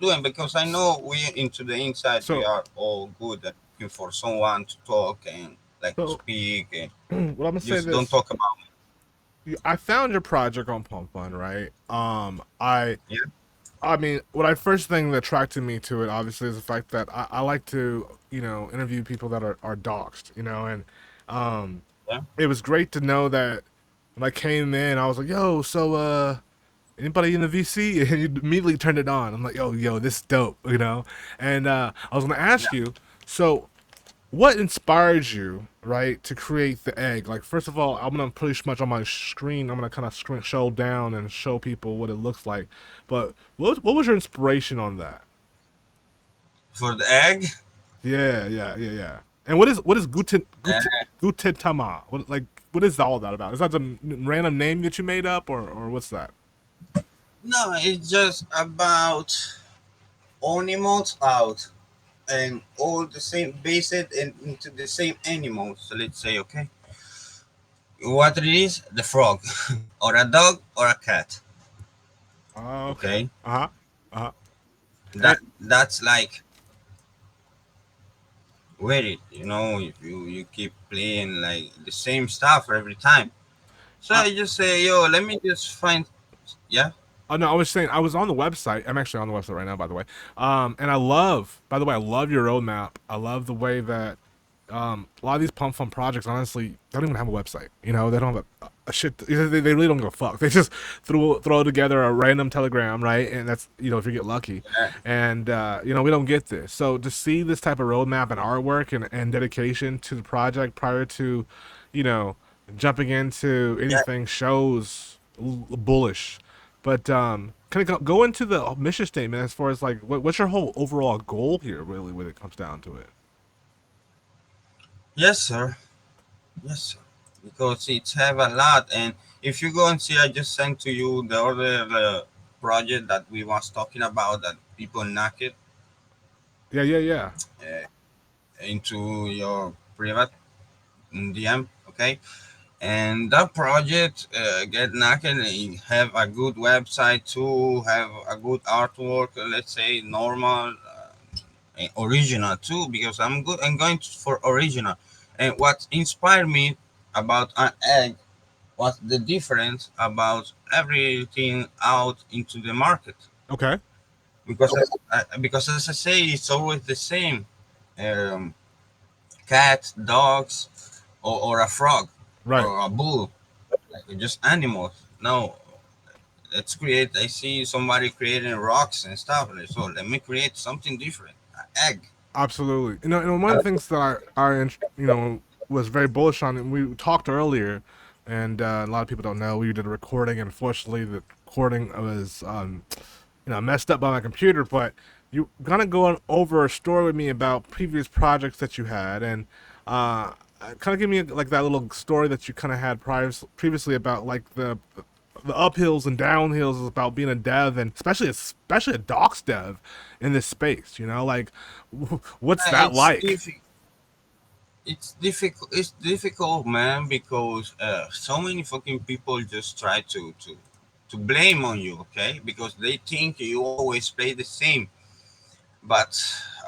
doing because I know we into the inside we So, are all good at looking for someone to talk and like to so speak and well, I'm gonna say just don't this. talk about I found your project on Pump Fund, right? yeah. I mean, what I first thing that attracted me to it, obviously, is the fact that I like to, interview people that are doxxed, and um, Yeah. it was great to know that when I came in, I was like, "Yo, so anybody in the VC?" And you immediately turned it on. I'm like, "Yo, this is dope," And I was gonna ask Yeah. you, so what inspired you, right, to create the egg? Like, first of all, I'm gonna pretty much on my screen. I'm gonna kind of show down and show people what it looks like. But what was your inspiration on that? For the egg. Yeah. And what is guten tama? What is all that about? Is that some random name that you made up, or what's that? No, it's just about animals out and all the same based and into the same animals. So let's say, okay, what it is, the frog, or a dog, or a cat. Okay. Okay, Uh huh. Uh huh. that that's like wear it. You know, if you keep playing like the same stuff every time. So Uh, I just say, yo, let me just find. Yeah, Oh no, I was saying I was on the website. I'm actually on the website right now, by the way. And by the way, I love your roadmap. I love the way that a lot of these pump fund projects honestly don't even have a website. They don't have a shit. They really don't give a fuck. They just throw together a random telegram, right? And that's if you get lucky. yeah, And we don't get this. So to see this type of roadmap and artwork and dedication to the project prior to, you know, jumping into yeah. anything shows bullish. But can I go into the mission statement as far as like what's your whole overall goal here, really, when it comes down to it? Yes, sir. Yes, sir. Because it's have a lot, and if you go and see, I just sent to you the other project that we was talking about that people knock it Yeah. uh, into your private DM, okay? And that project get knocked and have a good website too, have a good artwork, let's say normal, original too, because I'm good. I'm going for original. And what inspired me about an egg what's the difference about everything out into the market Okay. because because as I say it's always the same um, cat dogs or a frog Right. or a bull like just animals no let's create I see somebody creating rocks and stuff so let me create something different an egg. Absolutely. One of the things that was very bullish on, and we talked earlier, and a lot of people don't know, we did a recording, and unfortunately, the recording was, messed up by my computer. But you kind of going over a story with me about previous projects that you had, and kind of give me like that little story that you kind of had previously about like the uphills and downhills about being a dev, and especially a docs dev in this space. Like, what's that It's like? it's difficult man because so many fucking people just try to blame on you okay because they think you always play the same but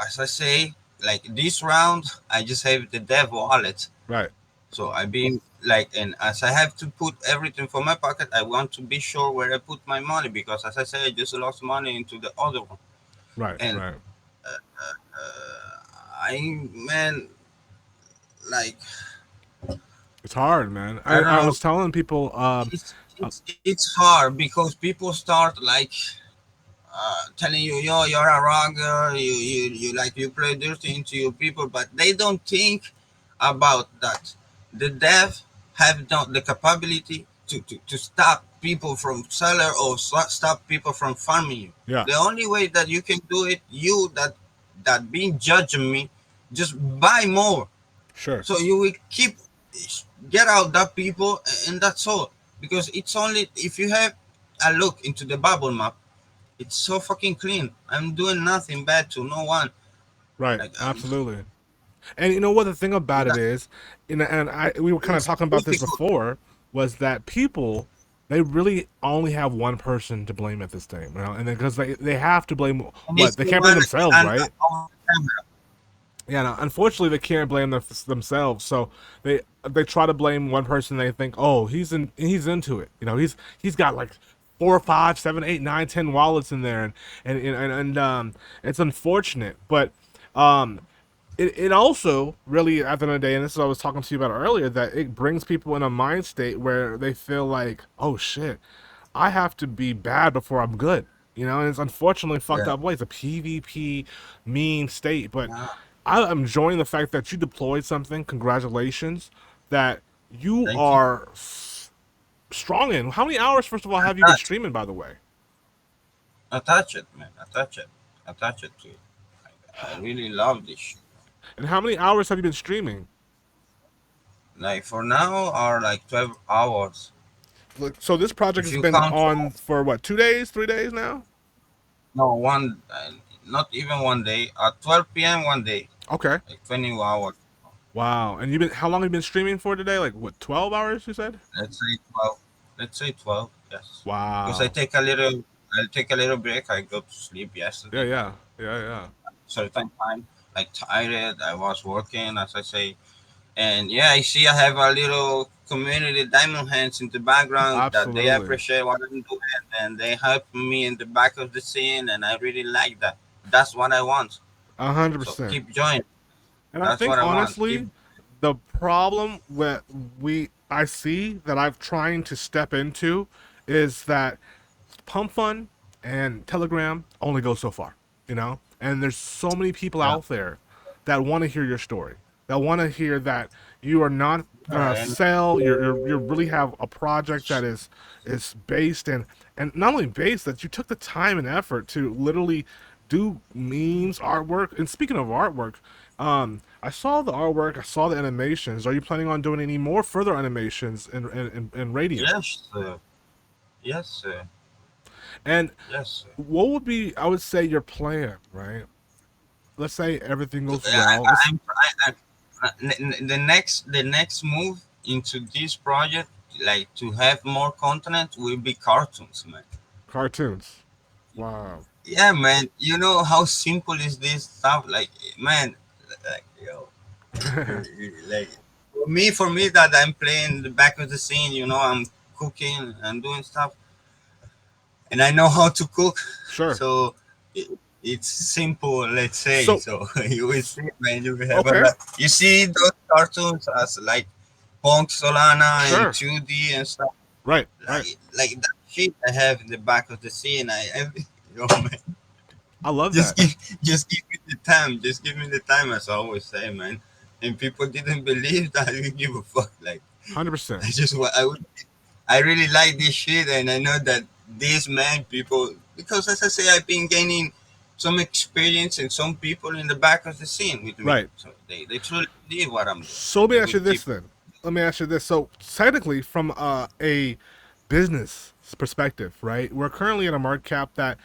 as I say like this round I just have the dev wallet Right, so I been like and as I have to put everything from my pocket I want to be sure where I put my money because as I say I just lost money into the other one and right. I man like It's hard, man. I don't I know was telling people, uh, it's hard because people start like telling you yo you're a rocker you like you play dirty into your people but they don't think about that the dev have not the capability to stop people from seller or stop people from farming you yeah, the only way that you can do it you that being judging me just buy more sure. so you will keep get out that people and that's all because it's only if you have a look into the bubble map it's so fucking clean I'm doing nothing bad to no one Right, like absolutely. And you know what the thing about it that, is, and we were kind of it's talking about this difficult before, was that people. they really only have one person to blame at this time, you know? And then because they have to blame He's what they the can't blame one themselves, and right? on the camera. Yeah, no, unfortunately, they can't blame themselves. So they try to blame one person. They think, oh, he's into it. You know, he's got like four, five, seven, eight, nine, 10 wallets in there, and it's unfortunate, but um, it also really at the end of the day, and this is what I was talking to you about earlier, that it brings people in a mind state where they feel like, oh shit, I have to be bad before I'm good. You know, and it's unfortunately fucked Yeah. up way. It's a PvP mean state, but Yeah. I'm enjoying the fact that you deployed something. Congratulations, that you Thank you. are strong in. How many hours, first of all, have you been Attach. streaming? By the way, Attach it, man. Attach it. Attach it to it. I really love this shit. and how many hours have you been streaming? Like for now are like 12 hours. Like, so this project If has you been count on for what, 2 days, 3 days now? no one, not even one day. At 12 p.m. one day, Okay. like 20 hours. Wow. And you've been how long have you been streaming for today? Like what, 12 hours? You said. Let's say 12. Let's say 12. Yes. Because Wow. I'll take a little break. I go to sleep Yeah, yesterday. yeah, yeah, yeah. Certain time, like tired. I was working, as I say. And yeah, I see I have a little community diamond hands in the background that they Absolutely. appreciate what I'm doing and they help me in the back of the scene and I really like that. That's what I want. A hundred So percent. keep joining. And I That's think what I want. Keep honestly, the problem that I see that I'm trying to step into is that Pump Fun and Telegram only go so far, you know? And there's so many people yeah. out there that want to hear your story. That want to hear that you are not gonna And sell. You really have a project that is based and not only based that you took the time and effort to literally do memes, artwork. And speaking of artwork, I saw the artwork, I saw the animations. Are you planning on doing any more further animations in Radiant? yes, yes, And yes. what would be, I would say, your plan, right? Let's say everything So, goes well. Let's the next move into this project, like to have more content, will be cartoons, man. cartoons. Wow. Yeah, man. You know how simple is this stuff? Like, man, like yo, like for me that I'm playing the back of the scene. I'm cooking and doing stuff, and I know how to cook, Sure. so it, it's simple. Let's say So, so. You will see, man. You will have a okay. lot. You see those cartoons as like Punk Solana and Sure. 2D and stuff. Right. Right. Like that shit I have in the back of the scene. Man. I love Just that. give, just give me the time. Just give me the time, as I always say, man. And people didn't believe that I didn't give a fuck. Like 100%. I just, I really like this shit, and I know that these man people, because as I say, I've been gaining some experience and some people in the back of the scene with me, Right. so they truly believe what I'm doing. So let me They ask will you this keep. then. Let me ask you this. So technically, from a business perspective, right? We're currently at a market cap that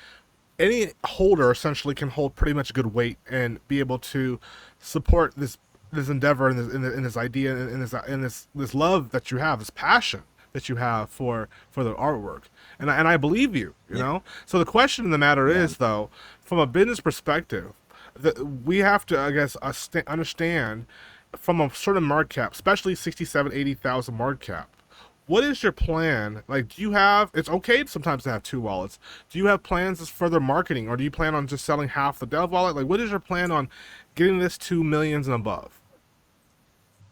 any holder essentially can hold pretty much good weight and be able to support this endeavor and this idea and this love that you have, this passion that you have for the artwork. And I believe you, you Yeah, know. So the question in the matter yeah, is though, from a business perspective, that we have to, I guess, understand from a certain market cap, especially 67, 80,000 market cap. What is your plan? Like, do you have? It's okay sometimes to have two wallets. Do you have plans as further marketing, or do you plan on just selling half the Dev wallet? Like, what is your plan on getting this to millions and above?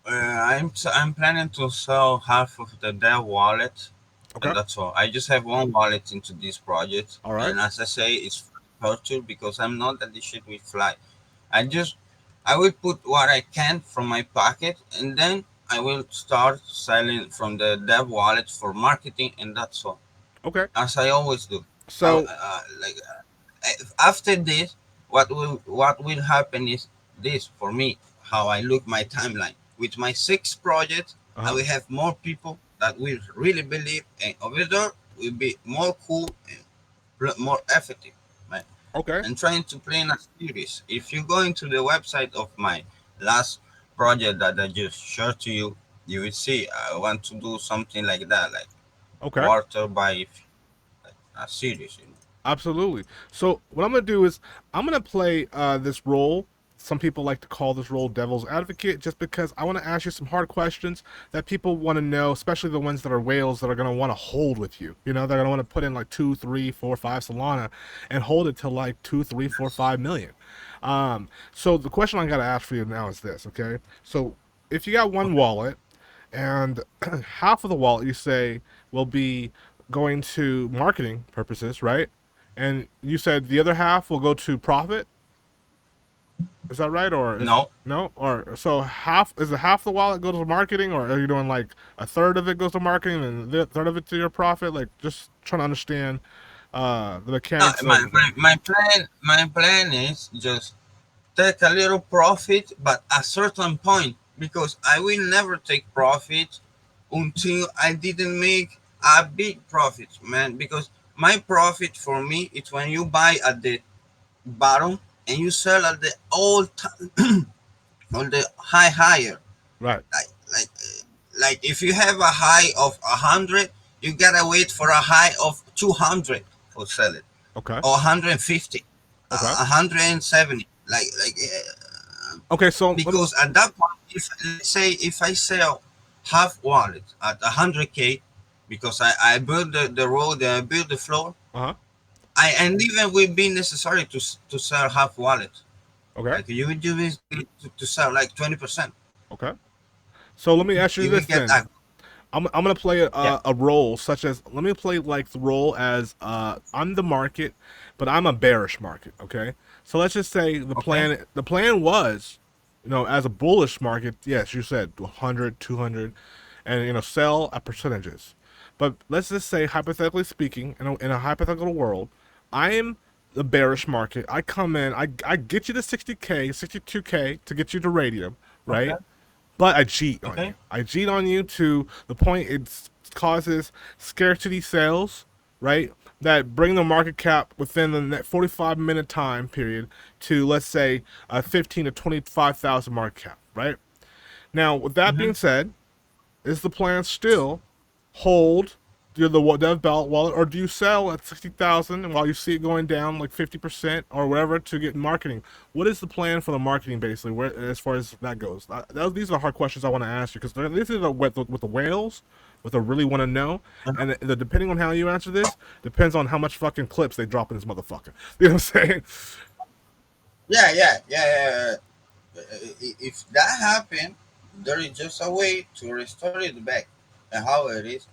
I'm planning to sell half of the Dell wallet, and Okay. that's all. I just have one wallet into this project, All right. and as I say, it's virtual because I'm not that this shit will fly. I just I will put what I can from my pocket, and then I will start selling from the Dev wallet for marketing, and that's all. Okay. As I always do. So, Like after this, what will happen is this for me. How I look my timeline with my six projects, uh I huh. will have more people that will really believe, and over there will be more cool and more effective. Right? Okay. And trying to plan a series. If you go into the website of my last project that I just shared to you, you will see I want to do something like that, like Okay. quarter by a series. Absolutely. So what I'm gonna do is I'm gonna play this role. Some people like to call this role devil's advocate, just because I want to ask you some hard questions that people want to know, especially the ones that are whales that are gonna want to hold with you. You know, they're gonna want to put in like 2, 3, 4, 5 Solana and hold it to like 2, 3, 4, 5 million. So the question I gotta ask for you now is this, okay? So if you got one Okay. wallet and half of the wallet you say will be going to marketing purposes, right? And you said the other half will go to profit. Is that right, or is No, no? Or so half is it half the wallet goes to marketing, or are you doing like a third of it goes to marketing and the third of it to your profit? Like just trying to understand the no. mechanics of My, the my, thing. my plan my plan is just take a little profit, but a certain point, because I will never take profit until I didn't make a big profit, man. Because my profit for me is when you buy at the bottom and you sell at the all time on the higher. Right. Like like like if you have a high of 100, you gotta wait for a high of 200 for sell it, Okay. or 150, Okay. 170. Okay. So let me. Because at that point, if let's say if I sell half wallet at 100K, because I build the road and I build the floor, Uh huh. I and even will be necessary to sell half wallet. Okay. Like you will do this to sell like 20%. Okay. So let me ask you You will this get then. that. I'm gonna play Yeah. a role such as let me play like the role as I'm the market, but I'm a bearish market. Okay, so let's just say Okay. the plan was, you know, as a bullish market, yes, you said 100, 200, and you know sell at percentages. But let's just say hypothetically speaking, in a hypothetical world, I am the bearish market. I come in, I get you to 60K, 62K to get you to radium, right? Okay. But I cheat on you. Okay. I cheat on you to the point it causes scarcity sales, right? That bring the market cap within the 45-minute time period to let's say a 15 to 25,000 market cap, right? Now, with that Mm-hmm. being said, is the plan still hold the dev belt wallet, or do you sell at 60,000 and while you see it going down like 50% or whatever to get marketing? What is the plan for the marketing basically? Where as far as that goes, these are hard questions I want to ask you because this is with the whales, what I really want to know, and depending on how you answer this depends on how much fucking clips they drop in this motherfucker. You know what I'm saying? Yeah, yeah, yeah, yeah, yeah. If that happened, there is just a way to restore it back. And how it is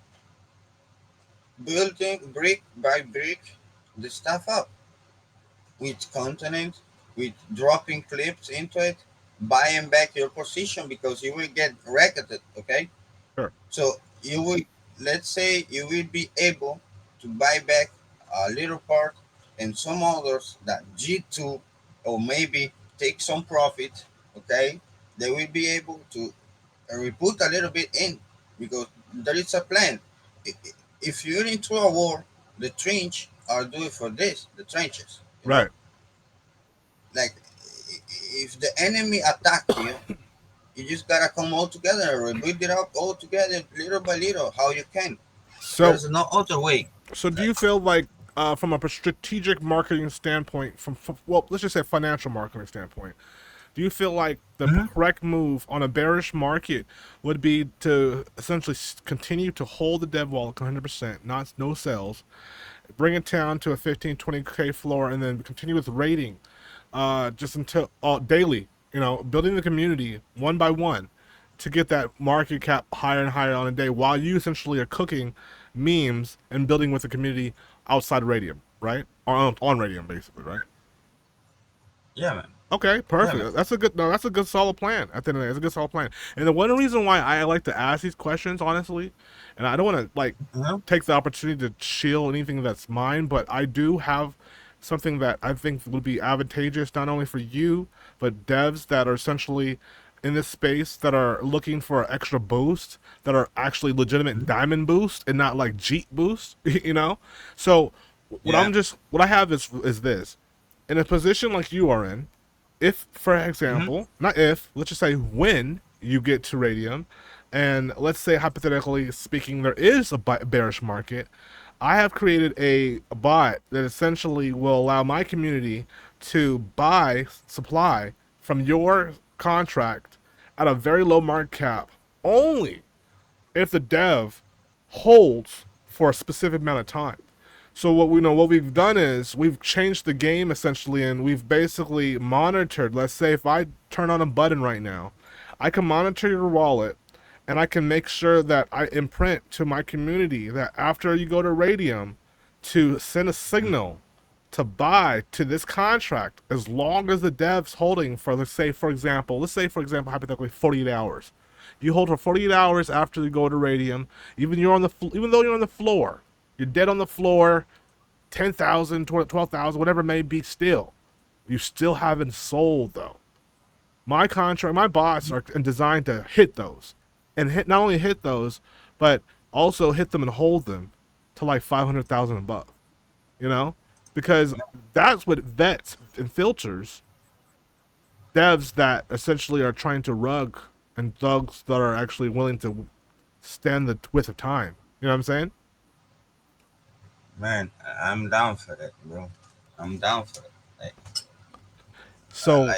building brick by brick the stuff up with content, with dropping clips into it, buying back your position because you will get racketed. Okay, Sure. so you will, let's say, you will be able to buy back a little part, and some others that G2 or maybe take some profit. Okay, they will be able to put a little bit in because there is a plan. If you're into a war, the trench are doing for this, the trenches, Right. like if the enemy attack you, you just gotta come all together and build it up all together, little by little, how you can. So There's no other way. So do Like, you feel like, from a strategic marketing standpoint, from well, let's just say financial marketing standpoint, do you feel like the mhm. correct move on a bearish market would be to essentially continue to hold the dev wallet 100%, not no sales, bring it down to a 15, 20K floor, and then continue with rating, just until daily, you know, building the community one by one to get that market cap higher and higher on a day while you essentially are cooking memes and building with the community outside Radium, right? Or on Radium, basically, right? Yeah, man. Okay, Yeah, man. perfect. That's a good no. That's a good solid plan. At the end of the day, it's a good solid plan. And the one reason why I like to ask these questions, honestly, and I don't want to like Uh-huh. take the opportunity to shield anything that's mine, but I do have something that I think would be advantageous not only for you but devs that are essentially in this space that are looking for an extra boost, that are actually legitimate diamond boost and not like Jeep boost, you know. So Yeah. what I have is this in a position like you are in, if, for Hmm. example, not if, let's just say when you get to radium, and let's say hypothetically speaking, there is a bearish market, I have created a bot that essentially will allow my community to buy supply from your contract at a very low market cap only if the dev holds for a specific amount of time. So what we've done is we've changed the game essentially, and we've basically monitored. Let's say if I turn on a button right now, I can monitor your wallet, and I can make sure that I imprint to my community that after you go to Radium, to send a signal to buy to this contract as long as the dev's holding for let's say for example hypothetically 48 hours. You hold for 48 hours after you go to Radium, even though you're on the floor, you're dead on the floor, 10,000, 12,000, whatever it may be. Still, you still haven't sold though. My bots are designed to hit those, and hit not only hit those, but also hit them and hold them to like 500,000 above. You know, because that's what vets and filters devs that essentially are trying to rug, and thugs that are actually willing to stand the width of time. You know what I'm saying? Man, I'm down for that, bro. I'm down for it. So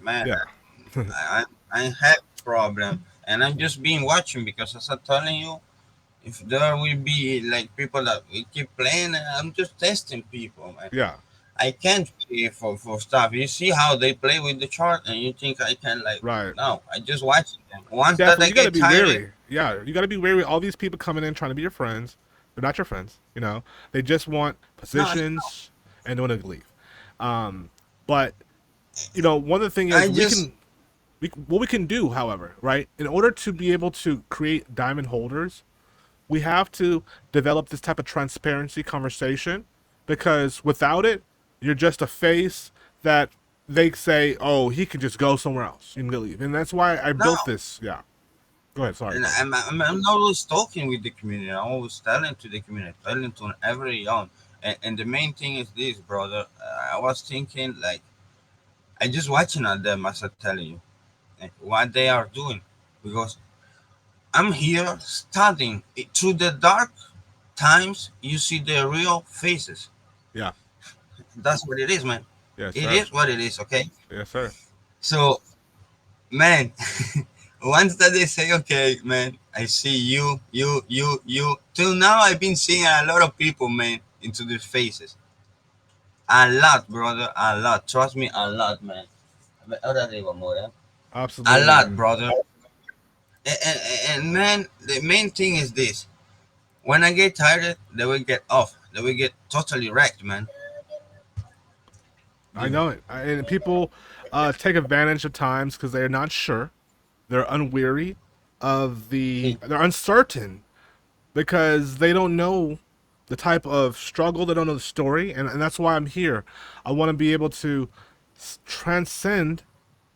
Man, yeah, I have problem, and I'm just been watching because as I'm telling you, if there will be like people that we keep playing, I'm just testing people, man. yeah, I can't pay for stuff. You see how they play with the chart, and you think I can like right. no? I just watch them. Once that Definitely, I you got to get be tired, wary. Yeah, you got to be wary. All these people coming in trying to be your friends, they're not your friends. You know, they just want no, positions and they want to leave. But one of the thing I is just what we can do, however, right, in order to be able to create diamond holders, we have to develop this type of transparency conversation, because without it, you're just a face that they say, oh, he can just go somewhere else. You can leave. And that's why I no. built this. Yeah. Go ahead. Sorry, And brother. I'm not always talking with the community. I'm always telling to the community, telling to every young. And the main thing is this, brother. I was thinking like I just watching at them as I telling you what they are doing, because I'm here studying it, through the dark times. You see the real faces. Yeah. That's what it is, man. Yes, It sir. is what it is. Okay. Yes, sir. So, man, once that they say, okay, man, I see you. Till now, I've been seeing a lot of people, man, into their faces. A lot, brother, a lot. Trust me, a lot, man. Ahora digo, amor, eh? A Absolutely, lot, man. brother. And man, the main thing is this: when I get tired, they will get off. They will get totally wrecked, man. I Dime. know it. And people take advantage of times because they're not sure. They're unweary they're uncertain because they don't know the type of struggle, they don't know the story. And that's why I'm here. I want to be able to transcend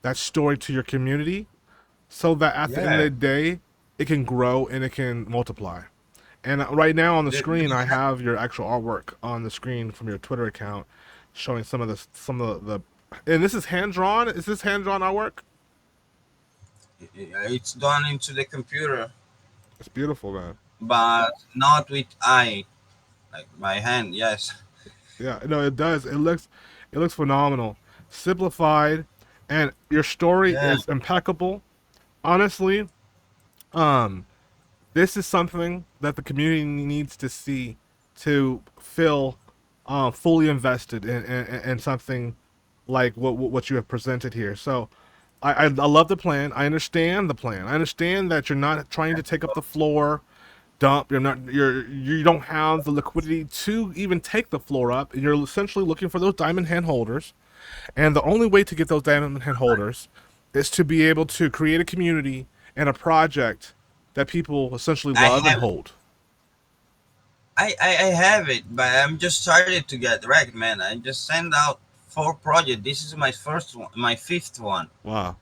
that story to your community so that at the end of Yeah. the day, it can grow and it can multiply. And right now on the screen, I have your actual artwork on the screen from your Twitter account, showing some of the. And this is hand drawn. Is this hand drawn artwork? It's done into the computer, It's beautiful, man. but not with eye, like my hand. Yes. Yeah, no, it does. It looks phenomenal, simplified, and your story Yeah. is impeccable. Honestly, um, this is something that the community needs to see to feel fully invested in something like what you have presented here. So I love the plan. I understand the plan. I understand that you're not trying to take up the floor dump. You don't have the liquidity to even take the floor up. And you're essentially looking for those diamond hand holders. And the only way to get those diamond hand holders is to be able to create a community and a project that people essentially I love and have hold. I have it, but I'm just started to get wrecked, man. I just sent out 4 projects. This is my first one, my fifth one, Wow.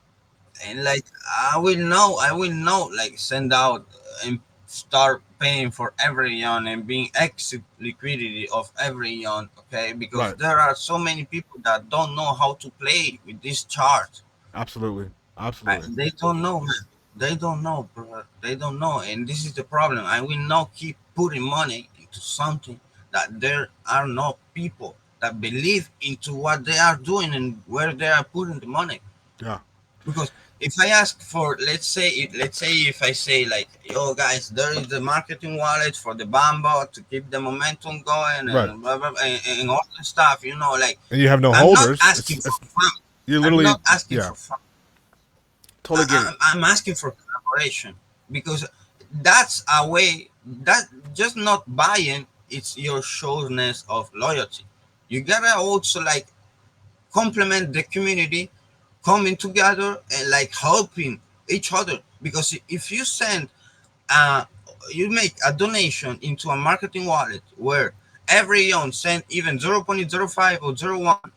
and like I will know, like send out and start paying for every yawn and being exit liquidity of every yawn. Okay, because Right. there are so many people that don't know how to play with this chart. Absolutely. Absolutely. They don't know, man. They don't know, bro. They don't know, and this is the problem. I will not keep putting money into something that there are no people that believe into what they are doing and where they are putting the money. Yeah. Because if I ask for, let's say if I say like, yo guys, there is the marketing wallet for the Bamba to keep the momentum going Right. and blah, blah, and all the stuff, like, And you have no I'm not holders. asking for It's fun. you're I'm literally not asking yeah. for fun. Totally get it. I'm asking for collaboration because that's a way that just not buying, it's your showness of loyalty. You gotta also like complement the community coming together and like helping each other, because if you send uh you make a donation into a marketing wallet where everyone send even 0.05 or 0.01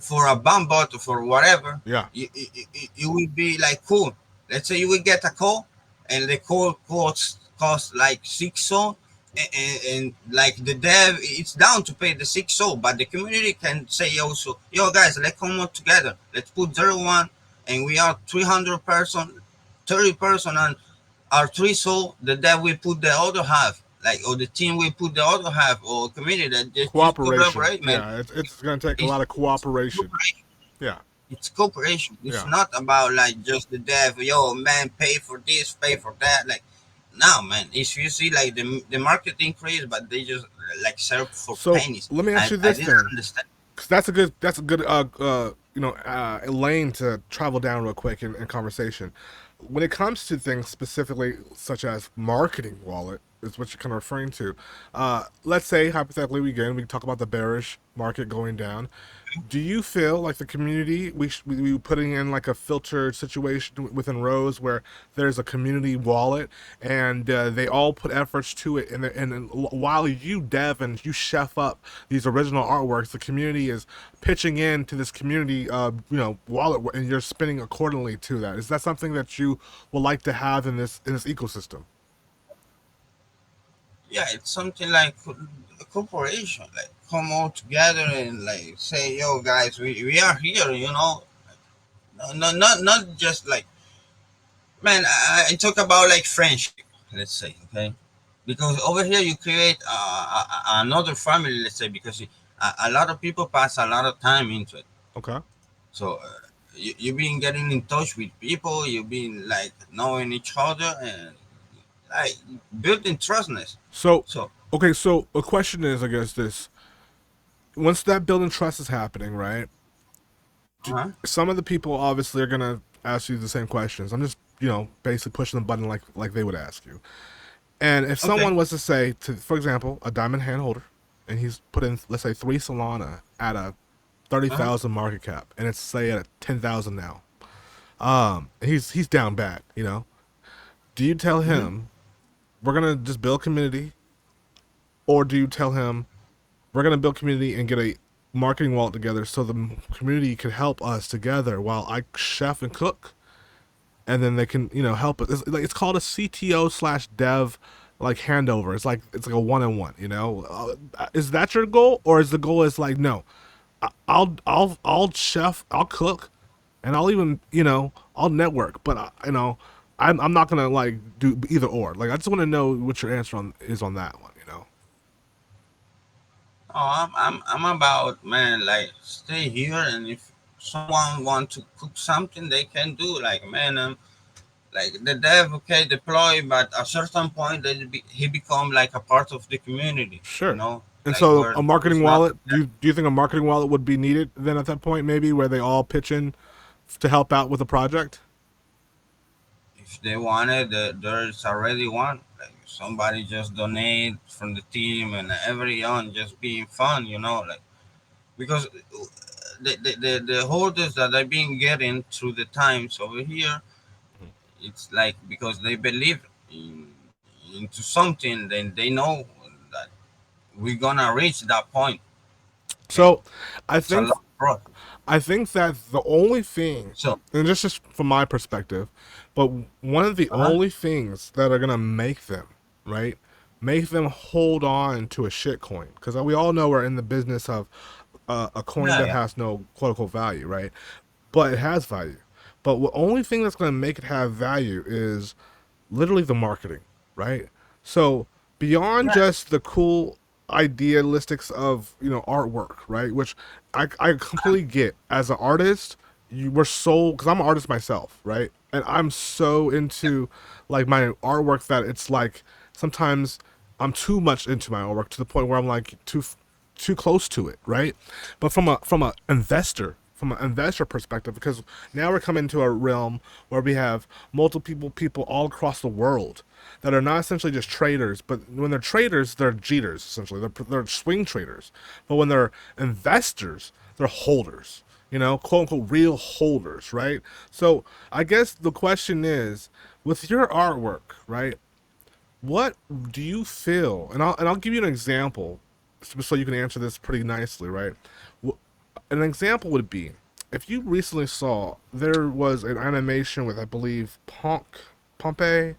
for a bomb bot or for whatever, Yeah. you will be like, cool. Let's say you will get a call, and the call cost like 6 so, and like the dev, it's down to pay the 6 so, but the community can say also, yo guys, let's come up together. Let's put 0.1, and we are 300 person, 30 person, and our 3 so the dev will put the other half, like, or the team will put the other half, or community that just Cooperation. collaborate, man. Yeah. It's gonna take a It's, lot of it's cooperation. Yeah. it's cooperation. It's Yeah. not about like just the dev. Yo, man, pay for this, pay for that. Like, no, man. If you see like the market increase, but they just like sell for So pennies. let me ask you I this didn't then, understand. because that's a good lane to travel down real quick in conversation. When it comes to things specifically such as marketing wallet, is what you're kind of referring to. Let's say hypothetically we talk about the bearish market going down. Do you feel like the community we putting in like a filtered situation within Rose where there's a community wallet and they all put efforts to it, and while you dev and you chef up these original artworks, the community is pitching in to this community wallet, and you're spending accordingly to that. Is that something that you would like to have in this ecosystem? Yeah, it's something like a corporation. Like, come all together and like say, yo, guys, we are here. No, no, not just like, man. I talk about like friendship. Let's say, okay, because over here you create another family, let's say, because a lot of people pass a lot of time into it. Okay. So you've been getting in touch with people, you've been like knowing each other and like building trustness. So, So okay. So a question is, I guess this: once that building trust is happening, right? uh-huh. Some of the people obviously are gonna ask you the same questions. I'm just basically pushing the button like they would ask you. And if Okay. someone was to say to, for example, a diamond hand holder, and he's put in, let's say, 3 Solana at a thirty Uh-huh. thousand market cap, and it's say at 10,000 now. He's down bad. Do you tell Hmm. him we're gonna just build community, or do you tell him we're gonna build community and get a marketing wallet together so the community can help us together while I chef and cook, and then they can help us. It's called a CTO slash dev like handover. It's like a one on one. Is that your goal, or is the goal is like no, I'll chef, I'll cook, and I'll even I'll network, but I'm not gonna like do either or. Like I just want to know what your answer on is on that one. Oh, I'm about, man, like stay here, and if someone want to cook something, they can do, like, man, like the dev, okay, deploy, but at a certain point he become like a part of the community, Sure. And like so where a there's marketing not, wallet. Do you think a marketing wallet would be needed then at that point? Maybe where they all pitch in to help out with a project. if they wanted, there's already one. Like somebody just donate from the team, and everyone just being fun, like, because the holders that I've been getting through the times over here, it's like because they believe into something, then they know that we're gonna reach that point. Okay, So, I it's a think long process. I think that the only thing, So, and just from my perspective, but one of the uh-huh. only things that are gonna make them right, make them hold on to a shit coin, because we all know we're in the business of a coin Yeah, that yeah. has no quote unquote value, right? But it has value. But the only thing that's going to make it have value is literally the marketing, right? So beyond Right. just the cool idealistics of artwork, right? Which I completely get. As an artist, you were so, because I'm an artist myself, right? And I'm so into like my artwork that it's like sometimes I'm too much into my artwork to the point where I'm like too close to it, right? But from an investor perspective, because now we're coming to a realm where we have multiple people all across the world that are not essentially just traders, but when they're traders, they're jeeters essentially. They're swing traders, but when they're investors, they're holders. Quote unquote real holders, right? So I guess the question is, with your artwork, right? What do you feel? And I'll give you an example, so you can answer this pretty nicely, right? An example would be if you recently saw there was an animation with, I believe, Pompey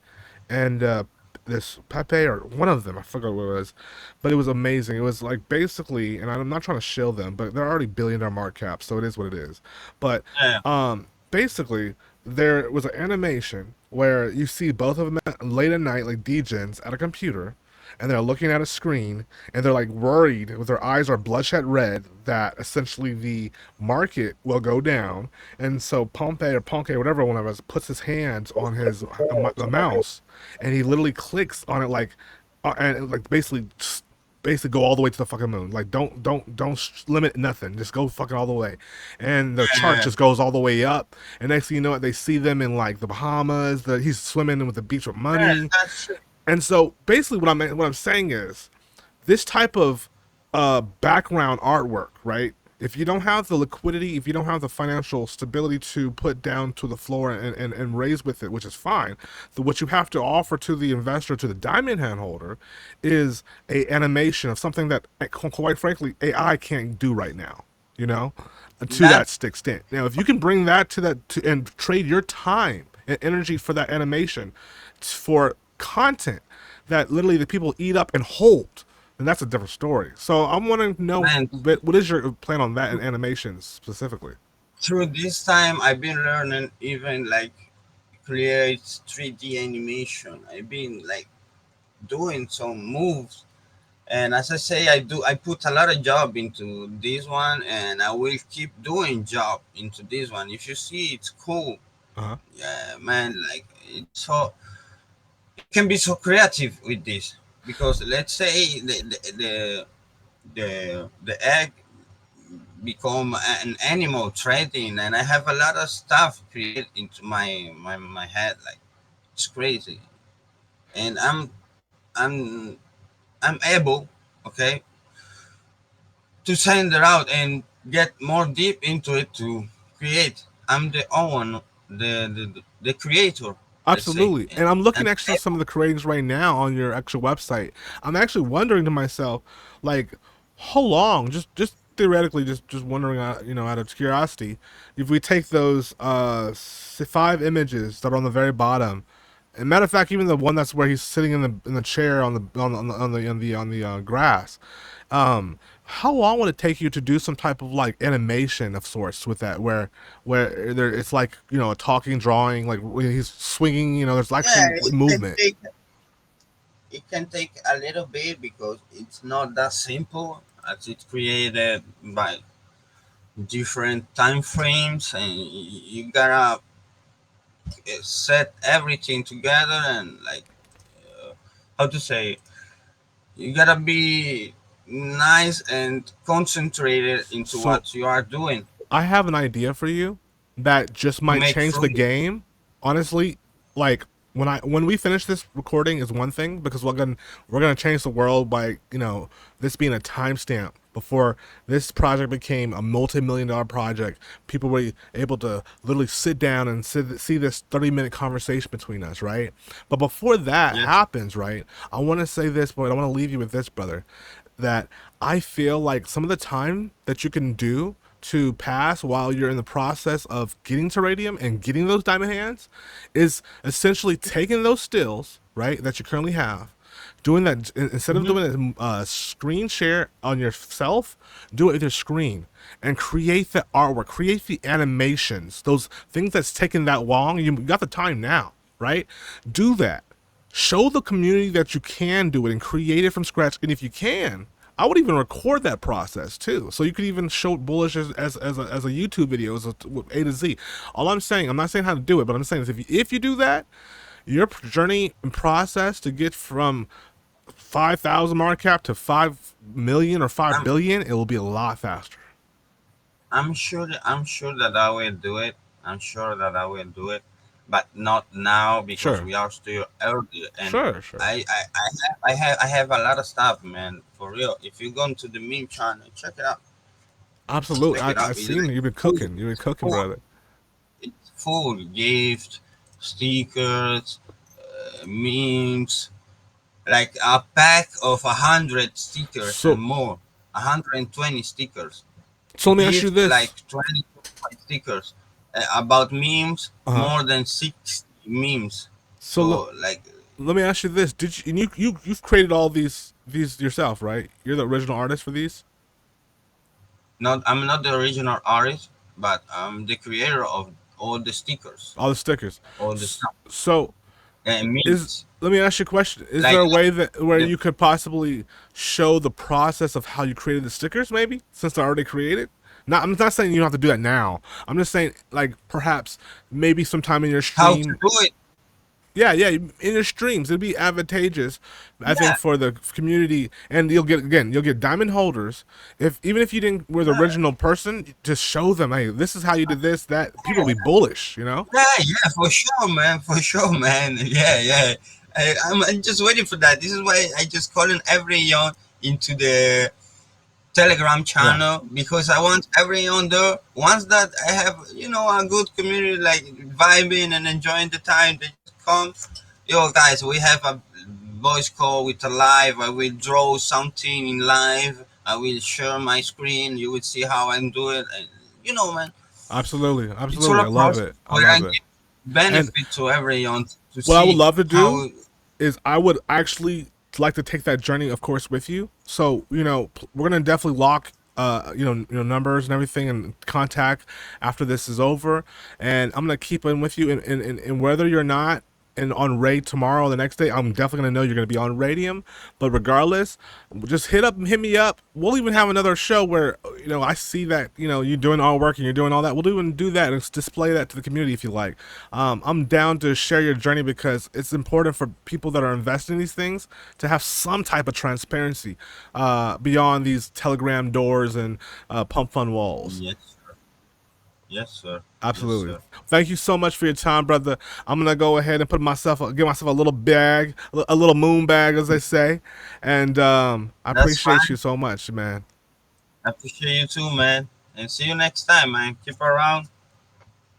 and this Pepe, or one of them, I forgot what it was, but it was amazing. It was like basically, and I'm not trying to shill them, but they're already billion-dollar market cap, so it is what it is. But Yeah. basically, there was an animation where you see both of them late at night, like degens, at a computer, and they're looking at a screen, and they're like worried, with their eyes are bloodshot red, that essentially the market will go down. And so Pompey or Ponke, whatever one of us, puts his hands on his the mouse, and he literally clicks on it like, and like basically go all the way to the fucking moon. Like don't limit nothing. Just go fucking all the way. And the chart Yeah. just goes all the way up. And next thing you know, what, they see them in like the Bahamas. He's swimming with the beach with Yeah. money. That's true. And so basically, what I'm saying is, this type of background artwork, right? If you don't have the liquidity, if you don't have the financial stability to put down to the floor and raise with it, which is fine, what you have to offer to the investor, to the diamond hand holder, is a animation of something that, quite frankly, AI can't do right now. You know, to That that extent. Now, if you can bring that and trade your time and energy for that animation, for content that literally the people eat up and hold, then that's a different story. So I'm wanting to know, man. what is your plan on that in animations specifically? Through this time, I've been learning even like create 3D animation. I've been like doing some moves, and as I say, I put a lot of job into this one, and I will keep doing job into this one. If you see, it's cool. Uh huh. Yeah, man. Like it's so, you can be so creative with this, because let's say the egg become an animal trading, and I have a lot of stuff created into my head. Like it's crazy, and I'm I'm able, okay, to send it out and get more deep into it to create. I'm the own, the creator, let's say, Absolutely. And I'm looking and actually at some of the creators right now on your actual website. I'm actually wondering to myself, like, how long? Just theoretically, just wondering, out of curiosity, if we take those five images that are on the very bottom, and matter of fact, even the one that's where he's sitting in the chair on the grass. How long would it take you to do some type of like animation of sorts with that, where there it's like a talking drawing, like when he's swinging, there's yeah, actual movement. it can take a little bit, because it's not that simple, as it's created by different time frames, and you gotta set everything together, and like, how to say, you gotta be nice and concentrated into So what you are doing I have an idea for you that just to might make change the fruit. game. Honestly, like when we finish this recording is one thing, because we're gonna change the world by this being a timestamp before this project became a multi-million-dollar project. People were able to literally sit down and see this 30-minute conversation between us, right? But before that Yes. happens, right, I want to say this, but I want to leave you with this, brother, that I feel like some of the time that you can do to pass while you're in the process of getting to radium and getting those diamond hands is essentially taking those stills, right, that you currently have, doing that instead of Hmm. doing it screen share on yourself, do it with your screen and create the artwork, create the animations, those things that's taking that long. You got the time now, right? Do that. Show the community that you can do it and create it from scratch. And if you can, I would even record that process too, so you could even show bullish as a YouTube video, as A to Z. All I'm saying, I'm not saying how to do it, but I'm saying is if you do that, your journey and process to get from 5,000 market cap to 5 million or five I'm billion, it will be a lot faster. I'm sure that I will do it. I'm sure that I will do it, but not now because Sure, we are still early. And sure, sure. I have a lot of stuff, man. For real. If you go into the meme channel, check it out. Absolutely. Check it out. I've It's seen like you've been full, cooking. You've been cooking, full. brother. It's full gift, stickers, memes, like a pack of 100 stickers and So, more, 120 stickers, so let me ask you gift this. like 20 stickers, about memes, Uh huh. more than 60 memes. So So like, let me ask you this. Did you, and you've created all these yourself, right? You're the original artist for these, not I'm not the original artist, but I'm the creator of all the stickers, all the stickers. all the stuff, So and is memes. let me ask you a question. Is there Like a way that where the you could possibly show the process of how you created the stickers, maybe since they're already created? Not, I'm not saying you don't have to do that now. I'm just saying, like, perhaps maybe sometime in your how to stream. do it. Yeah, yeah, in your streams, it'd be advantageous, I think, Yeah, for the community, and you'll get diamond holders. If even if you didn't were the yeah, original person, just show them, hey, this is how you did this. That people will be bullish, you know. yeah, yeah, for sure, man, for sure, man. Yeah, yeah. I'm just waiting for that. This is why I just calling everyone into the Telegram Yeah, channel because I want everyone there. Once that I have, a good community like vibing and enjoying the time, they just come. Yo, guys, we have a voice call with a live. I will draw something in live. I will share my screen. You will see how I'm doing. Man, absolutely, it's all absolutely. a I love process it. I where I love it. give And benefit to everyone to what I would see love to do how. is I would actually like to take that journey, of course, with you. So we're gonna definitely lock numbers and everything and contact after this is over, and I'm gonna keep in with you. And whether you're not and on raid tomorrow or the next day, I'm definitely gonna know you're gonna be on radium. But regardless, just hit me up. We'll even have another show where I see that you're doing all work and you're doing all that. We'll even do that and display that to the community if you like. I'm down to share your journey because it's important for people that are investing in these things to have some type of transparency beyond these Telegram doors and pump fund walls. Yes, yes, sir. Yes, Absolutely. sir. Thank you so much for your time, brother. I'm gonna go ahead and give myself a little bag, a little moon bag, as they say, and I That's appreciate fine. you so much, man. I appreciate you too, man. And see you next time, man. Keep around.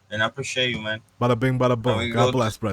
And I appreciate you, man. Bada bing, bada And boom. we God go to bless, brother.